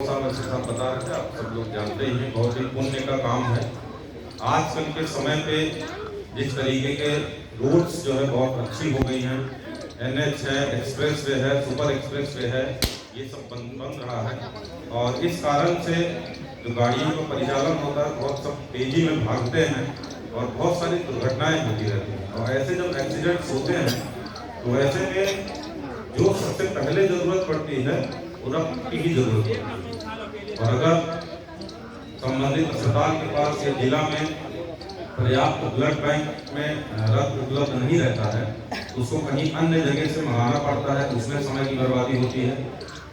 साहब बता रहे थे, आप सब लोग जानते ही हैं, बहुत ही पुण्य का काम है। आजकल के समय पे जिस तरीके के रोड्स जो है बहुत अच्छी हो गई हैं, NH है, एक्सप्रेस वे है, सुपर एक्सप्रेस वे है, ये सब बन रहा है और इस कारण से जो गाड़ियों का परिचालन होता है बहुत सब तेजी में भागते हैं और बहुत सारी दुर्घटनाएं होती रहती हैं। और ऐसे जब एक्सीडेंट्स होते हैं तो ऐसे में जो सबसे पहले जरूरत पड़ती है वो रक्त की ही जरूरत होती है। और अगर संबंधित अस्पताल के पास या जिला में पर्याप्त ब्लड बैंक में रक्त उपलब्ध नहीं रहता है तो उसको कहीं अन्य जगह से मंगाना पड़ता है, उसमें समय की बर्बादी होती है।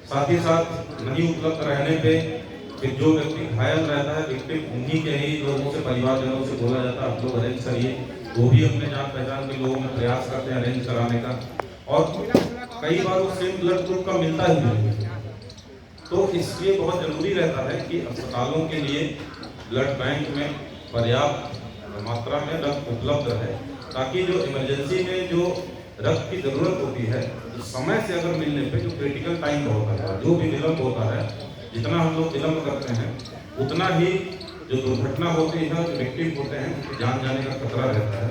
साथ ही साथ नहीं उपलब्ध रहने पे फिर जो व्यक्ति घायल रहता है, विक्टिम उन्हीं के ही लोगों से, परिवारजनों से बोला जाता है आप लोग अरेंज करिए, वो भी अपने जान पहचान के लोगों में प्रयास करते हैं अरेंज कराने का और कई बार वो सेम ब्लड ग्रुप का मिलता ही नहीं है। तो इसलिए बहुत जरूरी रहता है कि अस्पतालों के लिए ब्लड बैंक में पर्याप्त मात्रा में रक्त उपलब्ध रहे, ताकि जो इमरजेंसी में जो रक्त की जरूरत होती है तो समय से अगर मिलने पे जो क्रिटिकल टाइम होता है, जो भी विलम्ब होता है, जितना हम लोग विलम्ब करते हैं उतना ही जो दुर्घटना होती है, जो विक्टिम होते हैं उनकी जान जाने का खतरा रहता है।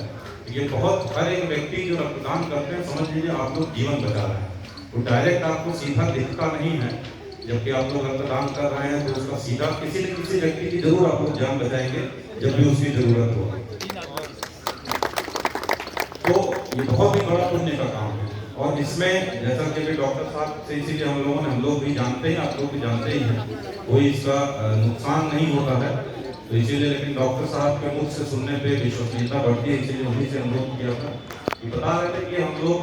ये बहुत हर एक व्यक्ति जो रक्तदान करते हैं समझ लीजिए आप लोग जीवन बचा रहे हैं। तो डायरेक्ट आपको सीधा दिखता नहीं है, जबकि आप लोग रक्तदान कर रहे हैं तो उसका सीधा किसी न किसी व्यक्ति की जरूर आप लोग जान बचाएंगे जब भी उसकी जरूरत हो। तो ये बहुत ही बड़ा पुण्य का काम है और इसमें जैसा कि डॉक्टर साहब से इसीलिए हम लोग भी जानते हैं, आप लोग भी जानते ही हैं, कोई इसका नुकसान नहीं होता है तो इसीलिए, लेकिन डॉक्टर साहब के मुख से सुनने पे विश्वसनीयता बढ़ती है, इसीलिए उन्हीं से अनुरोध किया था कि बता रहे थे कि हम लोग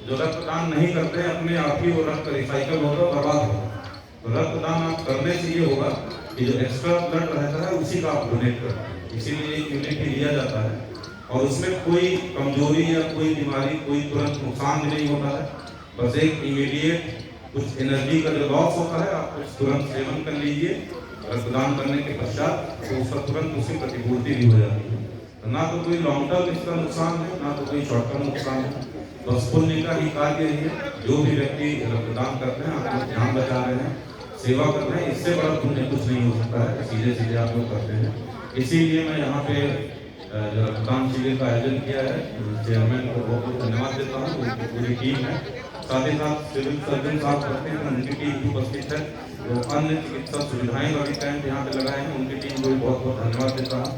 जो रक्तदान नहीं करते हैं अपने आप ही वो रक्त रिसाइकल होगा, बर्बाद होगा। तो रक्तदान आप करने से ये होगा कि जो एक्स्ट्रा ब्लड रहता है उसी का आप डोनेट करते हैं, इसीलिए एक यूनिट ही लिया जाता है और उसमें कोई कमजोरी या कोई बीमारी, कोई तुरंत नुकसान भी नहीं होता है। बस एक इमीडिएट कुछ एनर्जी का जो लॉस होता है आप कुछ तुरंत सेवन कर लीजिए रक्तदान करने के पश्चात, तो उसका तुरंत उसकी प्रतिपूर्ति भी हो जाती है। तो ना तो कोई लॉन्ग टर्म इसका नुकसान है, ना तो कोई शॉर्ट टर्म नुकसान है। बस पुण्य का ही कार्य है। जो भी व्यक्ति रक्तदान करते हैं आप लोग जान बचा रहे हैं, सेवा कर रहे हैं, इससे बड़ा पुण्य कुछ नहीं हो सकता है, सीधे सीधे आप लोग करते हैं। इसीलिए मैं यहाँ पे जो रक्तदान शिविर का आयोजन किया है चेयरमैन को बहुत बहुत धन्यवाद देता हूँ, उनकी पूरी टीम है, साथ ही साथ सिविल सर्जन साहब करते हैं उनकी टीम भी उपस्थित है, तो अन्य चिकित्सा सुविधाएं वाली कैंप यहाँ पे लगाए हैं उनकी टीम को भी बहुत बहुत धन्यवाद देता हूँ।